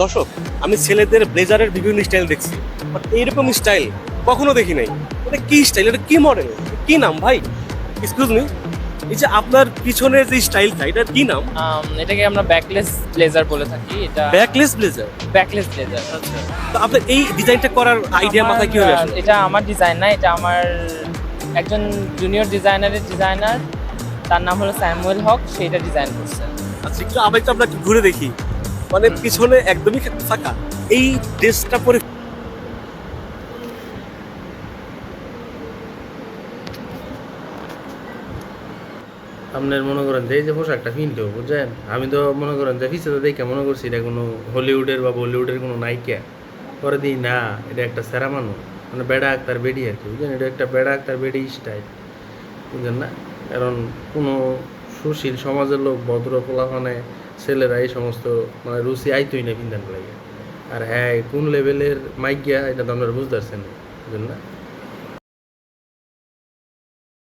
দর্শক, আমি ছেলেদের ব্লেজারের বিভিন্ন স্টাইল দেখছি, বাট এইরকম স্টাইল কখনো দেখি নাই। এটা কি স্টাইল, এটা কি মডেল, কি নাম ভাই? এক্সকিউজ মি, এই যে আপনার পিছনের যে স্টাইলটা, এটার কি নাম? এটাকে আমরা ব্যাকলেস ব্লেজার বলে থাকি। এটা ব্যাকলেস ব্লেজার। Backless blazer. আচ্ছা, তো আপনার এই ডিজাইনটা করার আইডিয়া মাথায় কিভাবে আসলো? এটা আমার ডিজাইন না, এটা আমার একজন জুনিয়র ডিজাইনার, তার নাম হলো স্যামুয়েল হক, সেইটা ডিজাইন করছে। আচ্ছা, একটু আবেগটা আমরা একটু ঘুরে দেখি। মানে পিছনে একদমই ফাঁকা, এই ড্রেসটা পরে আপনার মনে করেন যে এই যে পোশাকটা কিনলো বুঝছেন, আমি তো মনে করেন যে পিছিয়ে দেখে মনে করছি এটা কোনো হলিউডের বা বলিউডের কোনো নায়িকা। পরে দিই না, এটা একটা সেরা মানুষ, মানে বেড়া আক্তার বেডি আর কি, বুঝলেন? এটা একটা বেড়া আক্তার বেডি স্টাইল, বুঝলেন না? কারণ কোনো সুশীল সমাজের লোক, ভদ্র পোলাপানে ছেলেরা এই সমস্ত মানে রুচি আইতই না পিন্ধান লাগে। আর হ্যাঁ, কোন লেভেলের মাইকিয়া এটা তো আপনারা বুঝতে পারছেন, বুঝলেন না?